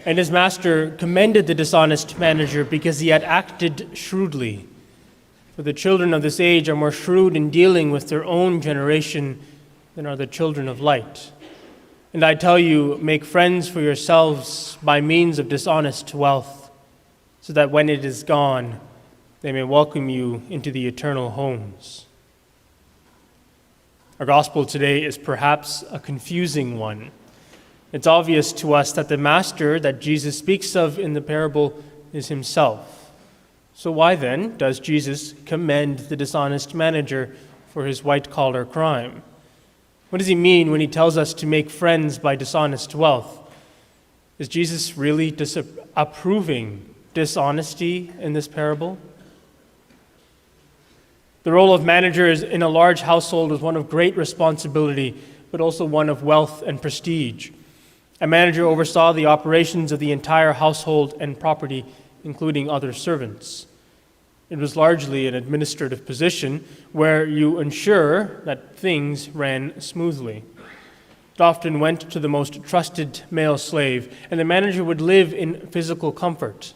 And his master commended the dishonest manager because he had acted shrewdly. For the children of this age are more shrewd in dealing with their own generation than are the children of light. And I tell you, make friends for yourselves by means of dishonest wealth, so that when it is gone, they may welcome you into the eternal homes. Our gospel today is perhaps a confusing one. It's obvious to us that the master that Jesus speaks of in the parable is himself. So why then does Jesus commend the dishonest manager for his white-collar crime? What does he mean when he tells us to make friends by dishonest wealth? Is Jesus really approving dishonesty in this parable? The role of managers in a large household is one of great responsibility, but also one of wealth and prestige. A manager oversaw the operations of the entire household and property, including other servants. It was largely an administrative position where you ensure that things ran smoothly. It often went to the most trusted male slave, and the manager would live in physical comfort.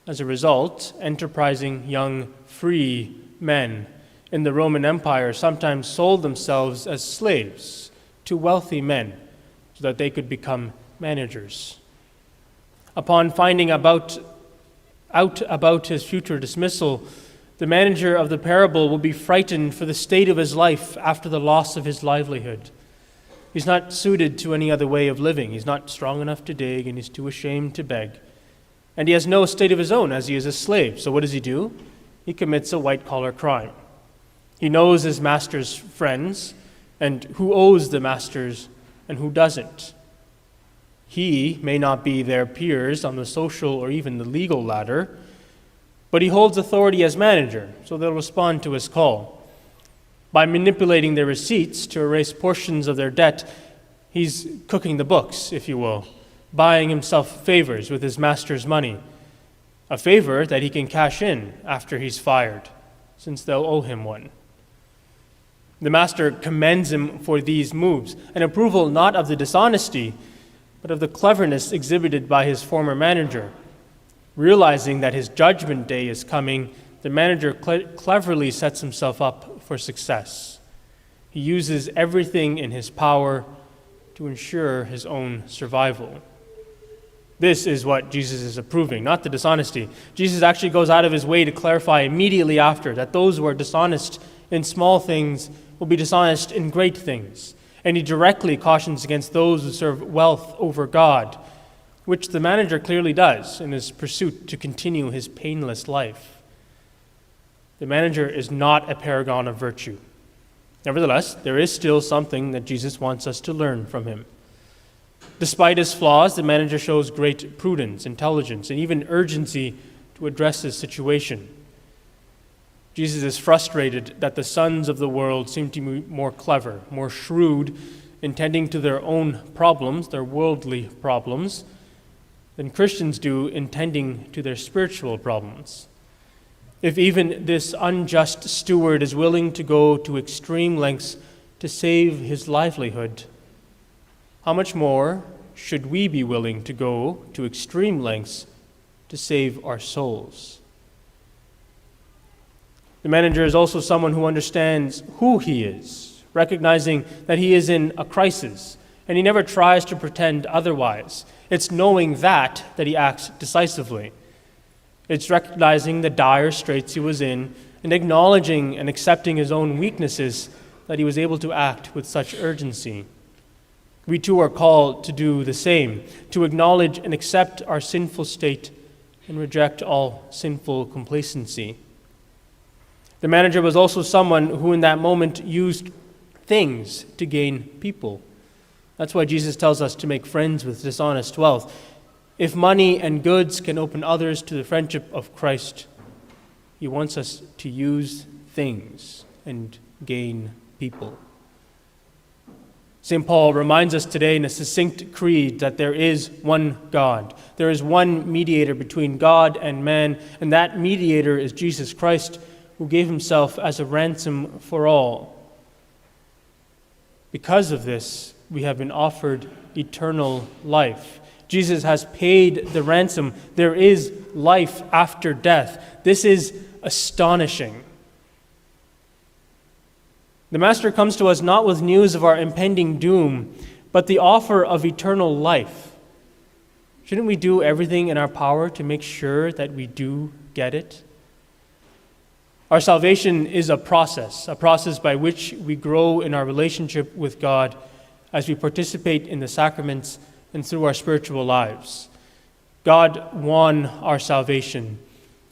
As a result, enterprising young, free men in the Roman Empire sometimes sold themselves as slaves to wealthy men so that they could become managers. Upon finding out about his future dismissal, the manager of the parable will be frightened for the state of his life after the loss of his livelihood. He's not suited to any other way of living. He's not strong enough to dig, and he's too ashamed to beg. And he has no estate of his own, as he is a slave. So what does he do? He commits a white-collar crime. He knows his master's friends and who owes the masters and who doesn't. He may not be their peers on the social or even the legal ladder, but he holds authority as manager, so they'll respond to his call. By manipulating their receipts to erase portions of their debt, he's cooking the books, if you will, buying himself favors with his master's money. A favor that he can cash in after he's fired, since they'll owe him one. The master commends him for these moves, an approval not of the dishonesty, but of the cleverness exhibited by his former manager. Realizing that his judgment day is coming, the manager cleverly sets himself up for success. He uses everything in his power to ensure his own survival. This is what Jesus is approving, not the dishonesty. Jesus actually goes out of his way to clarify immediately after that those who are dishonest in small things will be dishonest in great things. And he directly cautions against those who serve wealth over God, which the manager clearly does in his pursuit to continue his painless life. The manager is not a paragon of virtue. Nevertheless, there is still something that Jesus wants us to learn from him. Despite his flaws, the manager shows great prudence, intelligence, and even urgency to address his situation. Jesus is frustrated that the sons of the world seem to be more clever, more shrewd, in tending to their own problems, their worldly problems, than Christians do in tending to their spiritual problems. If even this unjust steward is willing to go to extreme lengths to save his livelihood, how much more should we be willing to go to extreme lengths to save our souls? The manager is also someone who understands who he is, recognizing that he is in a crisis, and he never tries to pretend otherwise. It's knowing that he acts decisively. It's recognizing the dire straits he was in and acknowledging and accepting his own weaknesses that he was able to act with such urgency. We too are called to do the same, to acknowledge and accept our sinful state and reject all sinful complacency. The manager was also someone who in that moment used things to gain people. That's why Jesus tells us to make friends with dishonest wealth. If money and goods can open others to the friendship of Christ, he wants us to use things and gain people. St. Paul reminds us today in a succinct creed that there is one God. There is one mediator between God and man, and that mediator is Jesus Christ, who gave himself as a ransom for all. Because of this, we have been offered eternal life, Jesus has paid the ransom. There is life after death. This is astonishing. The Master comes to us not with news of our impending doom, but the offer of eternal life. Shouldn't we do everything in our power to make sure that we do get it? Our salvation is a process by which we grow in our relationship with God as we participate in the sacraments and through our spiritual lives. God won our salvation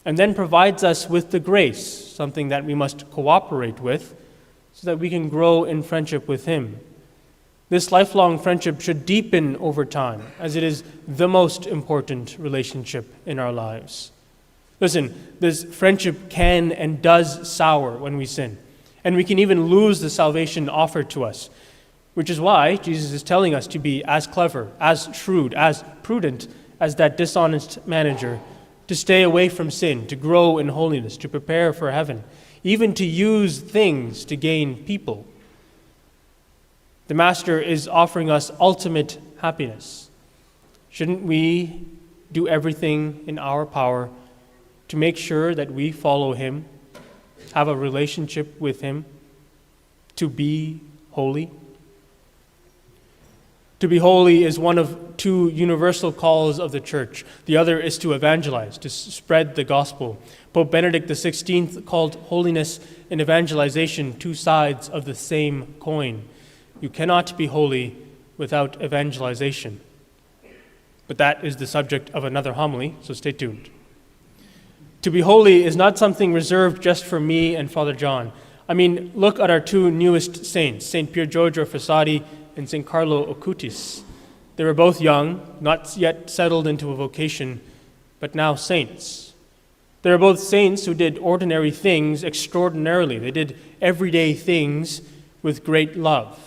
and then provides us with the grace, something that we must cooperate with, so that we can grow in friendship with Him. This lifelong friendship should deepen over time, as it is the most important relationship in our lives. Listen, this friendship can and does sour when we sin, and we can even lose the salvation offered to us, which is why Jesus is telling us to be as clever, as shrewd, as prudent as that dishonest manager, to stay away from sin, to grow in holiness, to prepare for heaven, even to use things to gain people. The Master is offering us ultimate happiness. Shouldn't we do everything in our power to make sure that we follow Him, have a relationship with Him, to be holy? To be holy is one of two universal calls of the church. The other is to evangelize, to spread the gospel. Pope Benedict XVI called holiness and evangelization two sides of the same coin. You cannot be holy without evangelization. But that is the subject of another homily, so stay tuned. To be holy is not something reserved just for me and Father John. I mean, look at our two newest saints, St. Pier Giorgio Frassati and St. Carlo Acutis. They were both young, not yet settled into a vocation, but now saints. They were both saints who did ordinary things extraordinarily. They did everyday things with great love.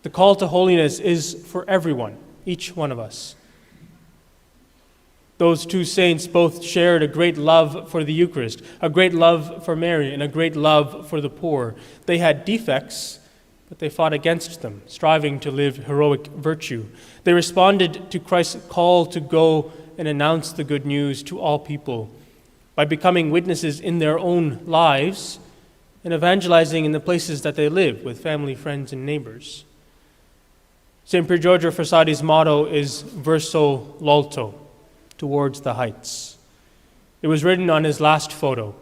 The call to holiness is for everyone, each one of us. Those two saints both shared a great love for the Eucharist, a great love for Mary, and a great love for the poor. They had defects, but they fought against them, striving to live heroic virtue. They responded to Christ's call to go and announce the good news to all people by becoming witnesses in their own lives and evangelizing in the places that they live with family, friends, and neighbors. St. Pier Giorgio Frassati's motto is Verso l'Alto, towards the heights. It was written on his last photo,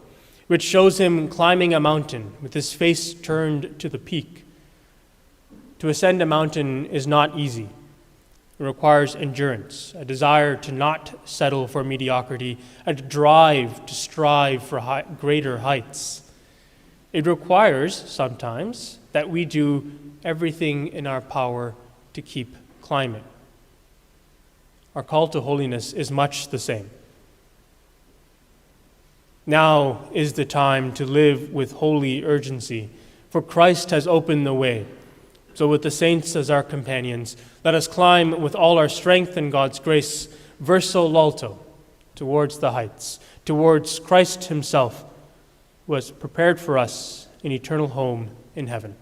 which shows him climbing a mountain with his face turned to the peak. To ascend a mountain is not easy. It requires endurance, a desire to not settle for mediocrity, a drive to strive for greater heights. It requires, sometimes, that we do everything in our power to keep climbing. Our call to holiness is much the same. Now is the time to live with holy urgency, for Christ has opened the way. So with the saints as our companions, let us climb with all our strength and God's grace, verso l'alto, towards the heights, towards Christ Himself, who has prepared for us an eternal home in heaven.